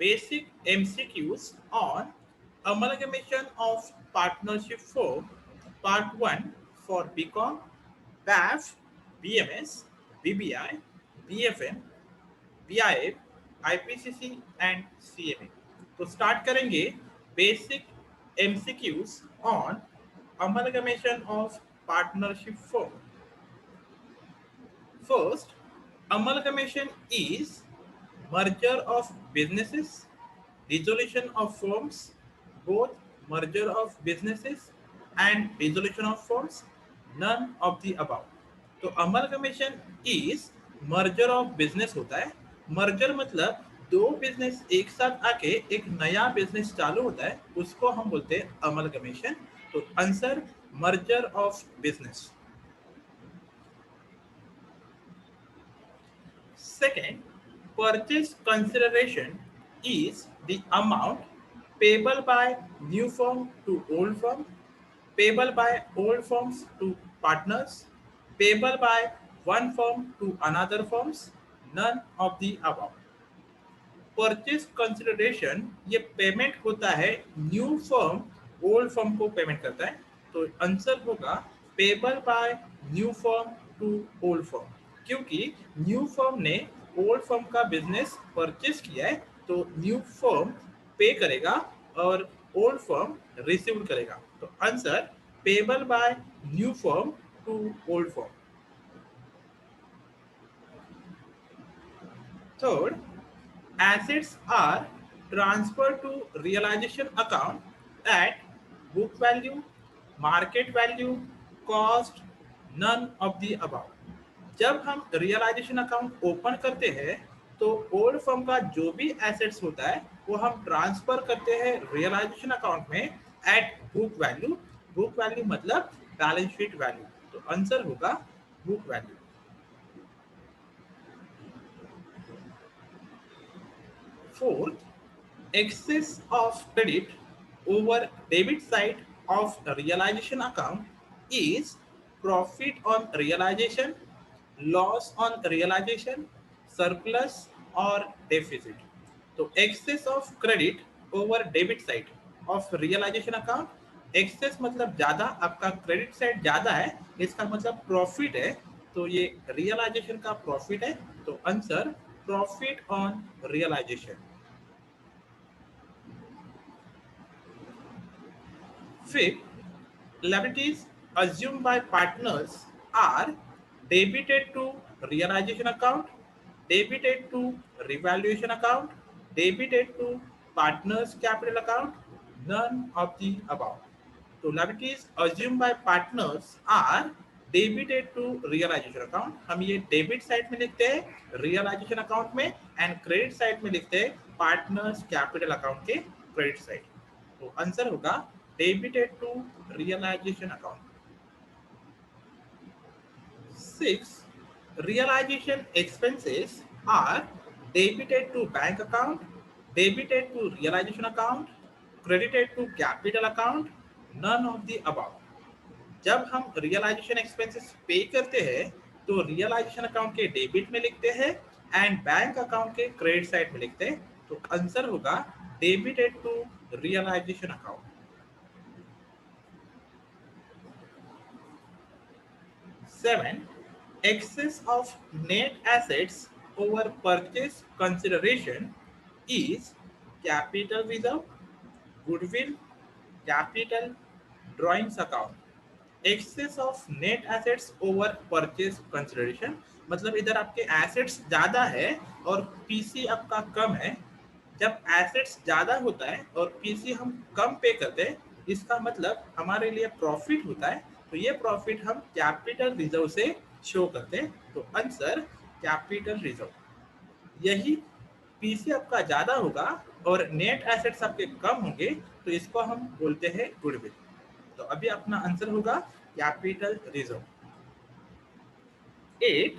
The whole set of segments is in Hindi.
basic MCQs on amalgamation of partnership firm, part 1 for BCom, BAF, BMS, BBI, BFM, BIF, IPCC and CMA. तो स्टार्ट करेंगे basic MCQs on amalgamation of partnership firm. First, amalgamation is merger of businesses, dissolution of firms, both merger of businesses and dissolution of firms, none of the above. तो amalgamation is merger of business होता है. मर्जर मतलब दो बिजनेस एक साथ आके एक नया बिजनेस चालू होता है, उसको हम बोलते हैं अमलगमेशन. तो answer merger of business. Second, purchase consideration is the amount payable by new firm to old firm, payable by old firms to partners, payable by one firm to another firms, none of the above. Purchase consideration ये पेमेंट होता है न्यू फर्म ओल्ड फर्म को पेमेंट करता है. तो आंसर होगा payable by new firm to old firm, क्योंकि न्यू फर्म ने ओल्ड फर्म का बिजनेस परचेज किया है तो न्यू फर्म पे करेगा और ओल्ड फर्म रिसीव करेगा. तो answer payable by new firm to old firm. Third, assets are transferred to realization account at book value, market value, cost, none of the above. जब हम रियलाइजेशन अकाउंट ओपन करते हैं तो ओल्ड फर्म का जो भी एसेट्स होता है वो हम ट्रांसफर करते हैं रियलाइजेशन अकाउंट में at book value. Book value मतलब बैलेंस शीट वैल्यू. तो आंसर होगा book value. Fourth, excess of credit over debit side of realization account is profit on realization, loss on realization, surplus or deficit. तो excess of credit over debit side of realization account, excess मतलब ज्यादा, आपका क्रेडिट साइड ज्यादा है, इसका मतलब प्रॉफिट है. तो ये रियलाइजेशन का प्रॉफिट है. तो answer profit on realization. Fifth, liabilities assumed by partners are debited to realization account, debited to revaluation account, debited to partners capital account, none of the above. So liabilities assumed by partners are debited to realisation account. हम ये डेबिट साइड में लिखते हैं रियलाइजेशन अकाउंट में एंड क्रेडिट साइड में लिखते हैं पार्टनर्स कैपिटल अकाउंट के क्रेडिट साइड. तो आंसर होगा debited to realisation account. 6, realization expenses are debited to bank account, debited to realization account, credited to capital account, none of the above. जब हम रियलाइजेशन एक्सपेंसेस पे करते हैं तो रियलाइजेशन अकाउंट के डेबिट में लिखते हैं एंड बैंक अकाउंट के क्रेडिट साइड में लिखते हैं. तो आंसर होगा debited to realisation account. 7, excess of net assets over purchase consideration is capital reserve, goodwill, capital, drawings account. Excess of net assets over purchase consideration मतलब इधर आपके एसेट्स ज्यादा है और पीसी आपका कम है. जब एसेट्स ज्यादा होता है और पीसी हम कम पे करते हैं इसका मतलब हमारे लिए प्रॉफिट होता है. तो ये प्रॉफिट हम कैपिटल रिजर्व से शो करते हैं. तो आंसर कैपिटल रिजर्व. यही पीसी आपका ज्यादा होगा और नेट एसेट्स आपके कम होंगे तो इसको हम बोलते हैं गुडविल. तो अभी अपना आंसर होगा कैपिटल रिजर्व. 8,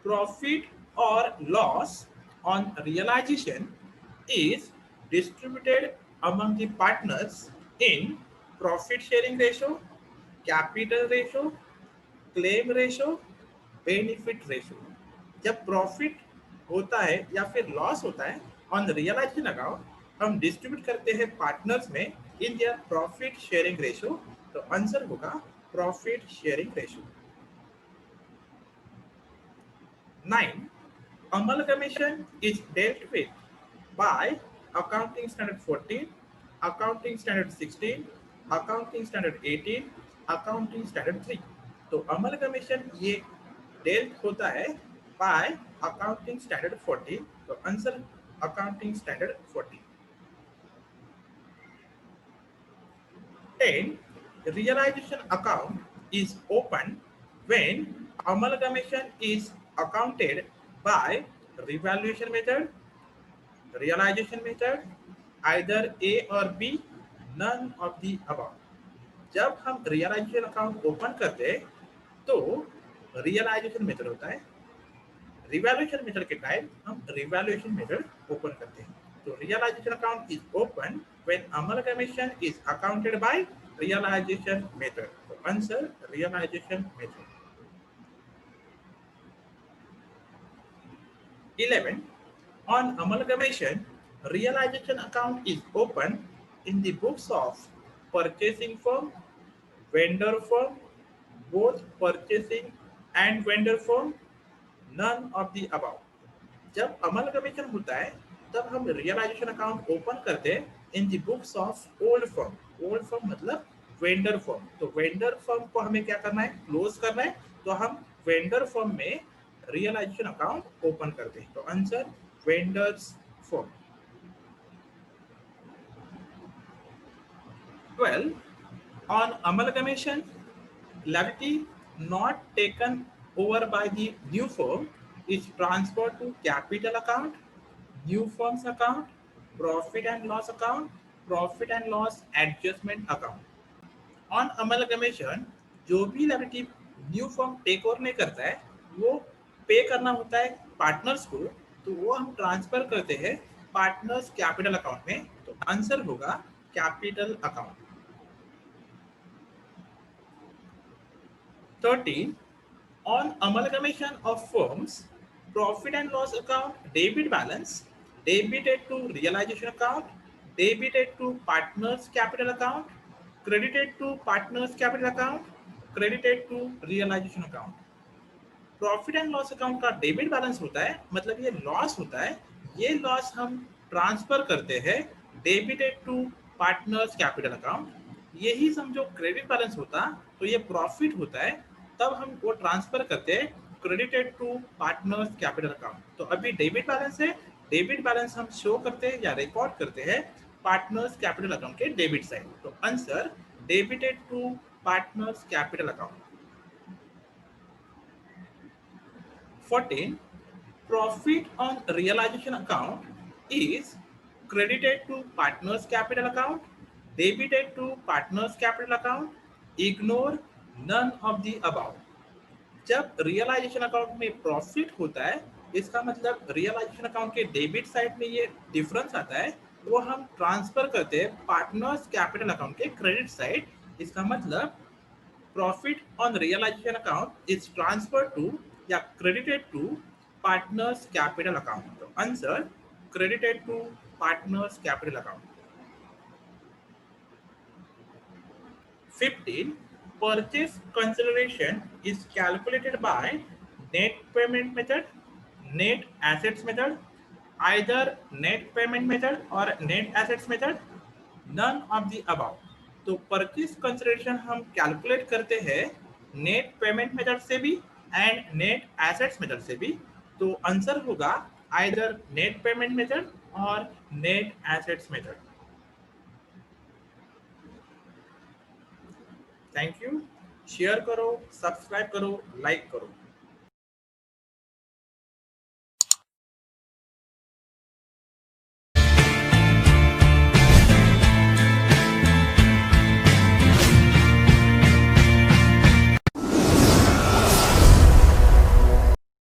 प्रॉफिट और loss on realisation is distributed among the partners in profit sharing ratio, capital ratio, claim ratio, benefit ratio. जब प्रॉफिट होता है या फिर लॉस होता है ऑन रियलाइजेशन अकाउंट हम डिस्ट्रीब्यूट करते हैं पार्टनर्स में in their profit sharing ratio. तो आंसर होगा profit sharing ratio. 9. Amalgamation is dealt with by Accounting Standard 14, Accounting Standard 16, Accounting Standard 18, Accounting Standard 3। तो amalgamation ये dealt होता है by Accounting Standard 14। तो answer Accounting Standard 14। 10. Realization account is opened when amalgamation is accounted by revaluation method, realization method, either A or B, none of the above। जब हम रियलाइजेशन अकाउंट ओपन करते हैं तो रियलाइजेशन मेथड होता है, रिवैल्यूएशन मेथड के टाइम हम रिवैल्यूएशन मेथड ओपन करते हैं। तो realisation account is open when amalgamation is accounted by realisation method. तो answer realisation method. 11. On amalgamation, realization account is opened in the books of purchasing firm, vendor firm, both purchasing and vendor firm, none of the above। जब अमलगमेशन होता है तब हम रियलाइजेशन अकाउंट ओपन करते हैं in the books of old firm. Old firm मतलब वेंडर फर्म। तो वेंडर फर्म को हमें क्या करना है, क्लोज करना है। तो हम वेंडर फर्म में रियलाइजेशन अकाउंट ओपन करते हैं। तो answer vendors firm. 12. On amalgamation, liability not taken over by the new firm is transferred to capital account, new firm's account, profit and loss account, profit and loss adjustment account। On amalgamation जो भी liability new firm take over नहीं करता है वो पे करना होता है पार्टनर्स को। तो वो हम ट्रांसफर करते हैं पार्टनर्स कैपिटल अकाउंट में। तो आंसर होगा capital account. 13. On amalgamation of firms, profit and loss account debit balance debited to realization account, debited to partners capital account, credited to partners capital account, credited to realization account। Profit and loss account का डेबिट बैलेंस होता है, मतलब ये लॉस होता है। ये लॉस हम ट्रांसफर करते हैं debited to partners capital account. यही समझो क्रेडिट बैलेंस होता तो ये प्रॉफिट होता है, तब हम वो ट्रांसफर करते हैं credited to partners capital account. तो अभी डेबिट बैलेंस है, डेबिट बैलेंस हम शो करते हैं या रिकॉर्ड करते हैं पार्टनर्स कैपिटल अकाउंट के डेबिट साइड। तो answer debited to partners capital account. 14. Profit on realization account is credited to partners capital account, debited to partners capital account, ignore none of the above। जब रियलाइजेशन अकाउंट में प्रॉफिट होता है इसका मतलब रियलाइजेशन अकाउंट के डेबिट साइड में ये डिफरेंस आता है, वो हम ट्रांसफर करते हैं पार्टनर्स कैपिटल अकाउंट के क्रेडिट साइड। इसका मतलब profit on realization account is transferred to या credited to partners capital account। तो answer credited to partners capital account। 15. Purchase consideration is calculated by net payment method, net assets method, either net payment method or net assets method, none of the above। तो परचेज कंसिडरेशन हम कैलकुलेट करते हैं नेट पेमेंट मेथड से भी एंड नेट एसेट्स मेथड से भी। तो आंसर होगा आइदर नेट पेमेंट मेथड और net assets method. Thank you. Share करो, सब्सक्राइब करो, लाइक करो।